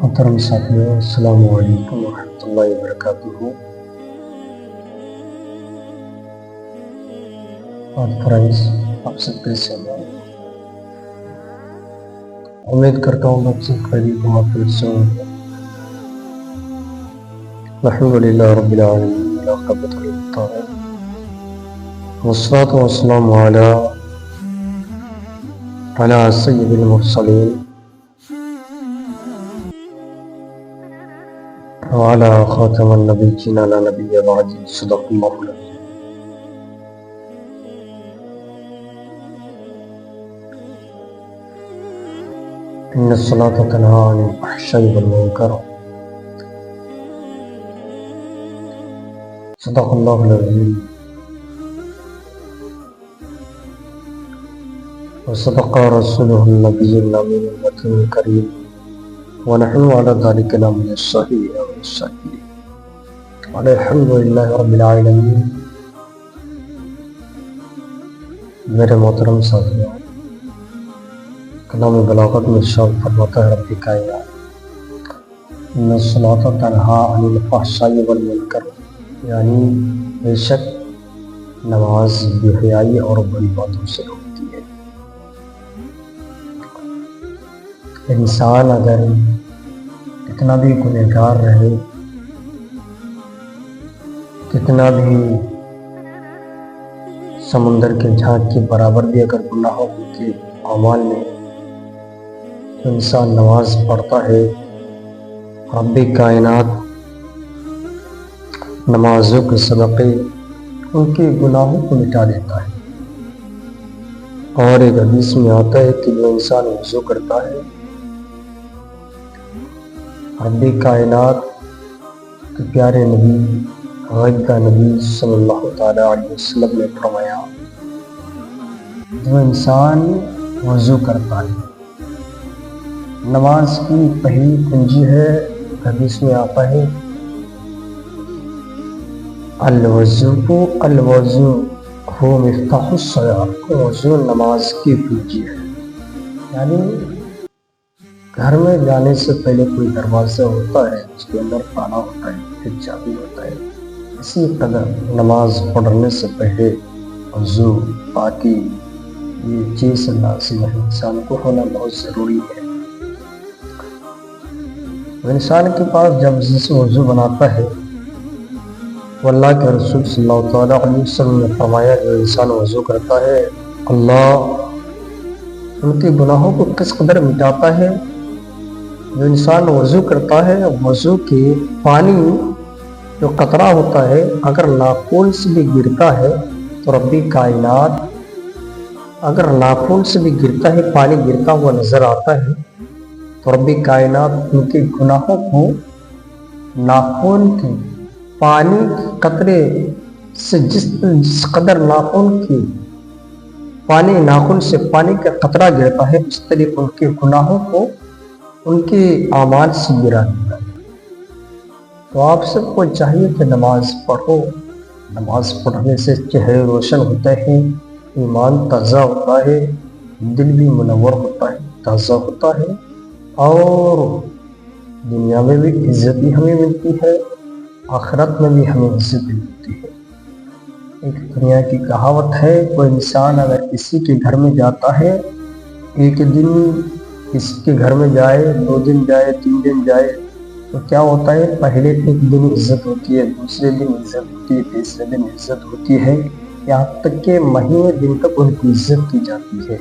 محترم ساتھیوں، السلام علیکم ورحمۃ اللہ وبرکاتہ۔ آج فرینڈس آپ سب کیسے ہیں؟ امید کرتا ہوں آپ سب خیریت و عافیت سے ہوں گے۔ الحمدللہ رب العالمین والعاقبۃ للمتقین والصلاۃ والسلام علی سید المرسلین وعلى خاتم النبیین لا نبی بعد، صدق اللہ العظیم۔ ان الصلاۃ تنہی عن الفحشاء والمنکر، صدق اللہ العظیم وصدق رسولہ النبی الامین الوطن الکریم ونحن على ذلك لمن الشاهدين والشاكرين والحمد لله رب العالمین۔ میرے محترم ساتھیوں، کلام بلاغت میں ارشاد فرماتا ہے رب کائنات ان الصلاۃ تنہی عن الفحشاء والمنکر، یعنی بے شک نماز بے حیائی اور بری باتوں سے روکتی ہے۔ انسان اگر کتنا بھی گنہگار رہے، کتنا بھی سمندر کے جھاگ کے برابر بھی اگر گناہوں کے اعمال میں تو انسان نماز پڑھتا ہے، رب کائنات نمازوں کے صدقے ان کے گناہوں کو مٹا دیتا ہے۔ اور ایک حدیث میں آتا ہے کہ جو انسان وضو کرتا ہے، رب کائنات کے پیارے نبی غیبہ نبی صلی اللہ تعالیٰ علیہ وسلم نے فرمایا، جو انسان وضو کرتا ہے، نماز کی پہلی کنجی ہے، حدیث میں آتا ہے الوضو هو مفتاح الصلاۃ، وضو نماز کی کنجی ہے۔ یعنی گھر میں جانے سے پہلے کوئی دروازہ ہوتا ہے، اس کے اندر تالا ہوتا ہے، پھر چابی ہوتا ہے، اسی قدر نماز پڑھنے سے پہلے وضو پاکی یہ چیز لازم ہے، انسان کو ہونا بہت ضروری ہے۔ انسان کے پاس جب جس وضو بناتا ہے، وہ اللہ کے رسول صلی اللہ تعالیٰ علیہ وسلم نے فرمایا، جو انسان وضو کرتا ہے اللہ ان کے گناہوں کو کس قدر مٹاتا ہے۔ جو انسان وضو کرتا ہے، وضو کے پانی جو قطرہ ہوتا ہے اگر ناخن سے بھی گرتا ہے تو رب کائنات اگر ناخن سے بھی گرتا ہے، پانی گرتا ہوا نظر آتا ہے تو رب کائنات ان کے گناہوں کو ناخن کے پانی کے قطرے سے جس قدر ناخن سے پانی کا قطرہ گرتا ہے، اس طرح ان کے گناہوں کو ان کے اعمال سے گرا دیتا ہے۔ تو آپ سب کو چاہیے کہ نماز پڑھو، نماز پڑھنے سے چہرے روشن ہوتے ہیں، ایمان تازہ ہوتا ہے، دل بھی منور ہوتا ہے، تازہ ہوتا ہے، اور دنیا میں بھی عزت بھی ہمیں ملتی ہے، آخرت میں بھی ہمیں عزت ملتی ہے۔ ایک دنیا کی کہاوت ہے، کوئی انسان اگر کسی کے گھر میں جاتا ہے، ایک دن کسی کے گھر میں جائے، 2 دن جائے، 3 دن جائے، تو کیا ہوتا ہے، پہلے ایک دن عزت ہوتی ہے، دوسرے دن عزت ہوتی ہے، تیسرے دن عزت ہوتی ہے، یہاں تک کہ مہینے دن تک ان کی عزت کی جاتی ہے،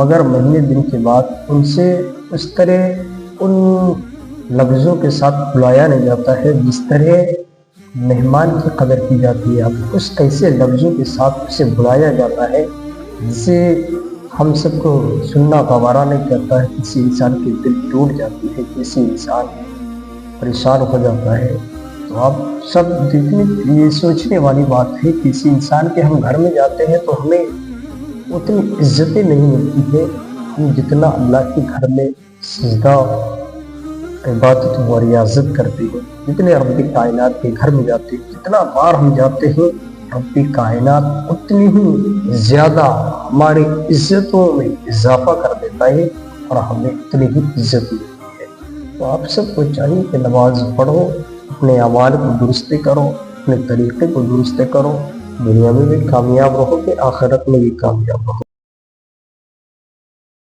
مگر مہینے دن کے بعد ان سے اس طرح ان لفظوں کے ساتھ بلایا نہیں جاتا ہے جس طرح مہمان کی قدر کی جاتی ہے۔ اب اس ایسے لفظوں کے ساتھ اسے بلایا جاتا ہے جسے ہم سب کو سننا گوارا نہیں کرتا ہے۔ کسی انسان کی دل ٹوٹ جاتی ہے، کسی انسان پریشان ہو جاتا ہے۔ تو آپ سب دیکھنے یہ سوچنے والی بات ہے، کسی انسان کے ہم گھر میں جاتے ہیں تو ہمیں اتنی عزتیں نہیں ملتی ہے، ہم جتنا اللہ کے گھر میں سجدہ عبادت و ریاضت کرتے ہیں، جتنے رب کائنات کے گھر میں جاتے ہیں، جتنا بار ہم جاتے ہیں، رب کائنات اتنی ہی زیادہ ہماری عزتوں میں اضافہ کر دیتا ہے اور ہمیں اتنی ہی عزت ملتی ہے۔ تو آپ سب کو چاہیے کہ نماز پڑھو، اپنے اعمال کو درست کرو، اپنے طریقے کو درست کرو، دنیا میں بھی کامیاب رہو گے، آخرت میں بھی کامیاب رہو گے۔